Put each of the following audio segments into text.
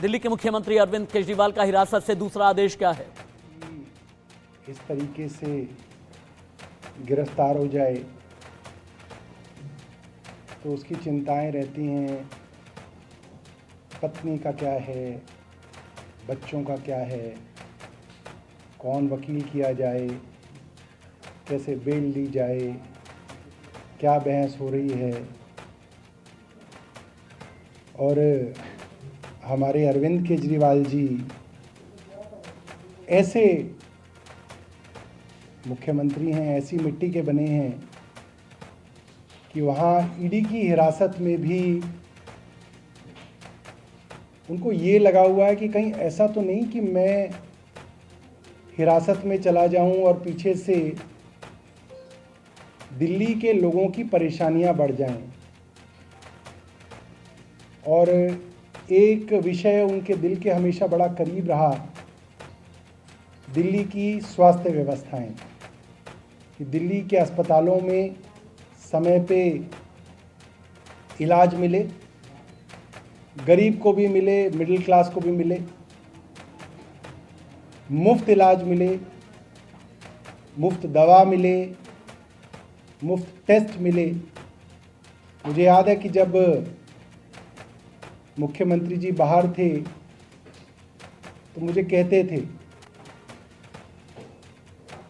दिल्ली के मुख्यमंत्री अरविंद केजरीवाल का हिरासत से दूसरा आदेश क्या है? इस तरीके से गिरफ्तार हो जाए तो उसकी चिंताएं रहती हैं, पत्नी का क्या है, बच्चों का क्या है, कौन वकील किया जाए, कैसे बेल ली जाए, क्या बहस हो रही है। और हमारे अरविंद केजरीवाल जी ऐसे मुख्यमंत्री हैं, ऐसी मिट्टी के बने हैं कि वहाँ ईडी की हिरासत में भी उनको ये लगा हुआ है कि कहीं ऐसा तो नहीं कि मैं हिरासत में चला जाऊं और पीछे से दिल्ली के लोगों की परेशानियां बढ़ जाएं। और एक विषय उनके दिल के हमेशा बड़ा करीब रहा, दिल्ली की स्वास्थ्य व्यवस्थाएं, कि दिल्ली के अस्पतालों में समय पे इलाज मिले, गरीब को भी मिले, मिडिल क्लास को भी मिले, मुफ्त इलाज मिले, मुफ्त दवा मिले, मुफ्त टेस्ट मिले। मुझे याद है कि जब मुख्यमंत्री जी बाहर थे तो मुझे कहते थे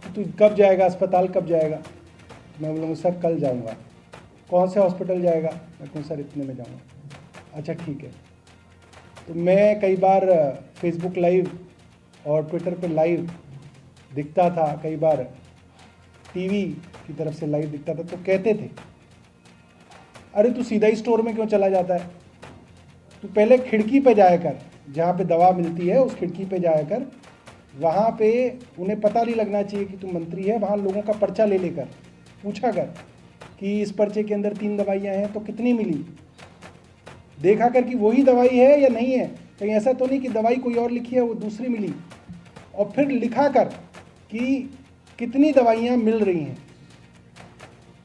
कि तू कब जाएगा अस्पताल, कब जाएगा? मैं बोलूँगा सर कल जाऊँगा। कौन से हॉस्पिटल जाएगा? मैं कहूँ सर इतने में जाऊँगा। अच्छा ठीक है। तो मैं कई बार फेसबुक लाइव और ट्विटर पे लाइव दिखता था, कई बार टीवी की तरफ से लाइव दिखता था, तो कहते थे अरे तू सीधा ही स्टोर में क्यों चला जाता है, तू पहले खिड़की पे जाया कर, जहाँ पे दवा मिलती है उस खिड़की पे जाया कर, वहाँ पे उन्हें पता नहीं लगना चाहिए कि तू मंत्री है, वहाँ लोगों का पर्चा ले लेकर पूछा कर कि इस पर्चे के अंदर 3 दवाइयाँ हैं तो कितनी मिली, देखा कर कि वही दवाई है या नहीं है, कहीं ऐसा तो नहीं कि दवाई कोई और लिखी है वो दूसरी मिली, और फिर लिखा कर कि कितनी दवाइयाँ मिल रही हैं।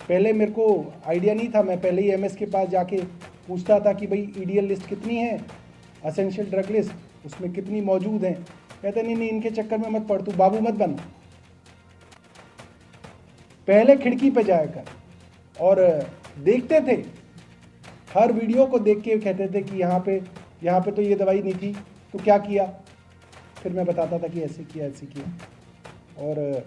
पहले मेरे को आइडिया नहीं था, मैं पहले ही एमएस के पास जाके पूछता था कि भाई ईडीएल लिस्ट कितनी है, असेंशियल ड्रग लिस्ट, उसमें कितनी मौजूद हैं। कहते नहीं इनके चक्कर में मत पड़, तू बाबू मत बन, पहले खिड़की पे जाया कर। और देखते थे, हर वीडियो को देख के कहते थे कि यहाँ पे तो ये दवाई नहीं थी, तो क्या किया? फिर मैं बताता था कि ऐसे किया, ऐसे किया। और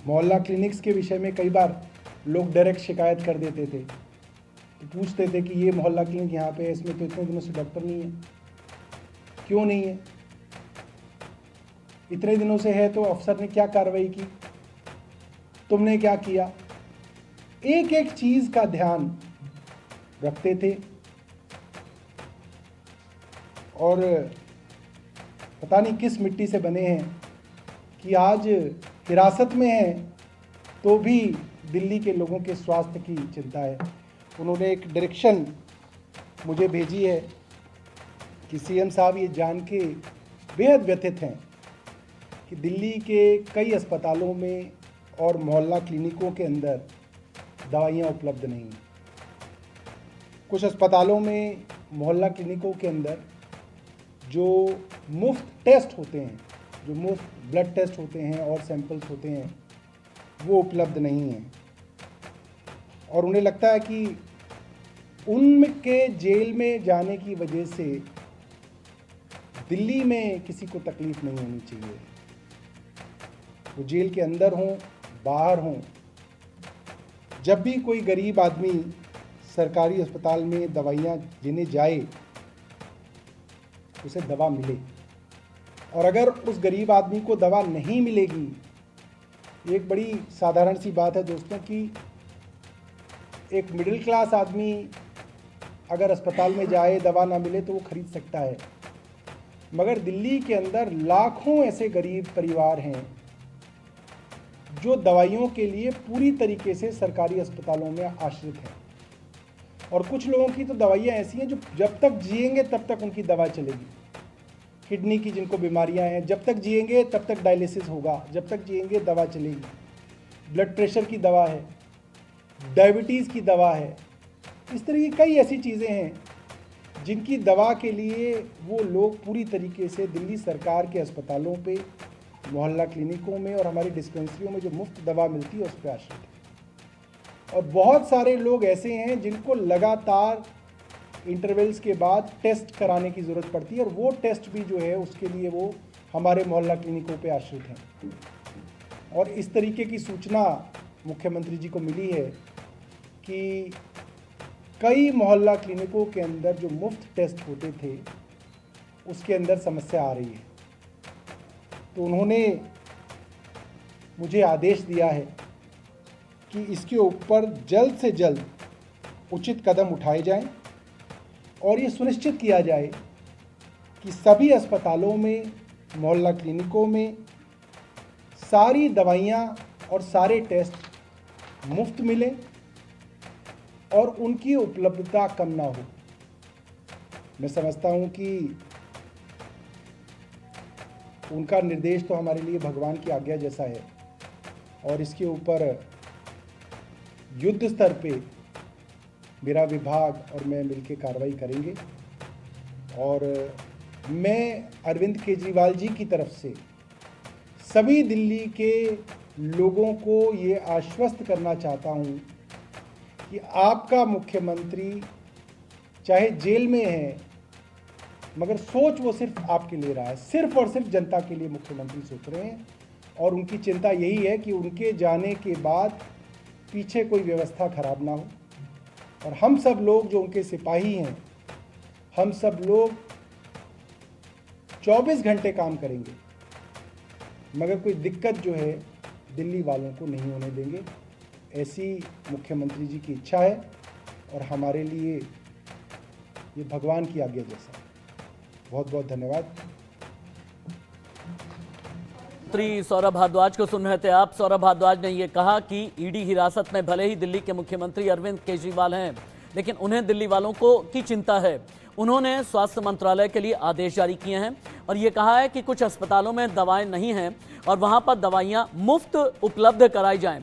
मोहल्ला क्लिनिक्स के विषय में कई बार लोग डायरेक्ट शिकायत कर देते थे, तो पूछते थे कि ये मोहल्ला क्लिनिक यहाँ पे है, इसमें तो इतने दिनों से डॉक्टर नहीं है, क्यों नहीं है? इतने दिनों से है तो अफसर ने क्या कार्रवाई की, तुमने क्या किया? एक एक चीज का ध्यान रखते थे। और पता नहीं किस मिट्टी से बने हैं कि आज हिरासत में हैं तो भी दिल्ली के लोगों के स्वास्थ्य की चिंता है। उन्होंने एक डायरेक्शन मुझे भेजी है कि सीएम साहब ये जान के बेहद व्यथित हैं कि दिल्ली के कई अस्पतालों में और मोहल्ला क्लिनिकों के अंदर दवाइयाँ उपलब्ध नहीं हैं। कुछ अस्पतालों में, मोहल्ला क्लिनिकों के अंदर जो मुफ्त टेस्ट होते हैं, जो मुफ्त ब्लड टेस्ट होते हैं और सैंपल्स होते हैं, वो उपलब्ध नहीं हैं। और उन्हें लगता है कि उनके जेल में जाने की वजह से दिल्ली में किसी को तकलीफ नहीं होनी चाहिए। वो जेल के अंदर हों, बाहर हों, जब भी कोई गरीब आदमी सरकारी अस्पताल में दवाइयाँ लेने जाए, उसे दवा मिले। और अगर उस गरीब आदमी को दवा नहीं मिलेगी, एक बड़ी साधारण सी बात है दोस्तों कि एक मिडिल क्लास आदमी अगर अस्पताल में जाए, दवा ना मिले तो वो खरीद सकता है, मगर दिल्ली के अंदर लाखों ऐसे गरीब परिवार हैं जो दवाइयों के लिए पूरी तरीके से सरकारी अस्पतालों में आश्रित हैं। और कुछ लोगों की तो दवाइयाँ ऐसी हैं जो जब तक जिएंगे तब तक उनकी दवा चलेगी। किडनी की जिनको बीमारियां हैं, जब तक जिएंगे तब तक डायलिसिस होगा, जब तक जिएंगे दवा चलेगी। ब्लड प्रेशर की दवा है, डायबिटीज़ की दवा है, इस तरह की कई ऐसी चीज़ें हैं जिनकी दवा के लिए वो लोग पूरी तरीके से दिल्ली सरकार के अस्पतालों पे, मोहल्ला क्लिनिकों में और हमारी डिस्पेंसरियों में जो मुफ्त दवा मिलती है उस पर आश्रित है। और बहुत सारे लोग ऐसे हैं जिनको लगातार इंटरवल्स के बाद टेस्ट कराने की ज़रूरत पड़ती है, और वो टेस्ट भी जो है उसके लिए वो हमारे मोहल्ला क्लिनिकों पे आश्रित हैं। और इस तरीके की सूचना मुख्यमंत्री जी को मिली है कि कई मोहल्ला क्लिनिकों के अंदर जो मुफ्त टेस्ट होते थे उसके अंदर समस्या आ रही है। तो उन्होंने मुझे आदेश दिया है कि इसके ऊपर जल्द से जल्द उचित कदम उठाए जाएं और ये सुनिश्चित किया जाए कि सभी अस्पतालों में, मोहल्ला क्लिनिकों में सारी दवाइयाँ और सारे टेस्ट मुफ्त मिलें और उनकी उपलब्धता कम ना हो। मैं समझता हूँ कि उनका निर्देश तो हमारे लिए भगवान की आज्ञा जैसा है, और इसके ऊपर युद्ध स्तर पे मेरा विभाग और मैं मिलकर कार्रवाई करेंगे। और मैं अरविंद केजरीवाल जी की तरफ से सभी दिल्ली के लोगों को ये आश्वस्त करना चाहता हूँ कि आपका मुख्यमंत्री चाहे जेल में है, मगर सोच वो सिर्फ आपके लिए रहा है, सिर्फ और सिर्फ जनता के लिए मुख्यमंत्री सोच रहे हैं। और उनकी चिंता यही है कि उनके जाने के बाद पीछे कोई व्यवस्था खराब ना हो। और हम सब लोग जो उनके सिपाही हैं, हम सब लोग 24 घंटे काम करेंगे, मगर कोई दिक्कत जो है दिल्ली वालों को नहीं होने देंगे। ऐसी मुख्यमंत्री जी की इच्छा है और हमारे लिए ये भगवान की आज्ञा जैसा। बहुत बहुत धन्यवाद। मंत्री सौरभ भारद्वाज को सुन रहे थे आप। सौरभ भारद्वाज ने यह कहा कि ईडी हिरासत में भले ही दिल्ली के मुख्यमंत्री अरविंद केजरीवाल हैं, लेकिन उन्हें दिल्ली वालों को की चिंता है। उन्होंने स्वास्थ्य मंत्रालय के लिए आदेश जारी किए हैं और ये कहा है कि कुछ अस्पतालों में दवाएं नहीं हैं और वहां पर दवाइयां मुफ्त उपलब्ध कराई जाएं।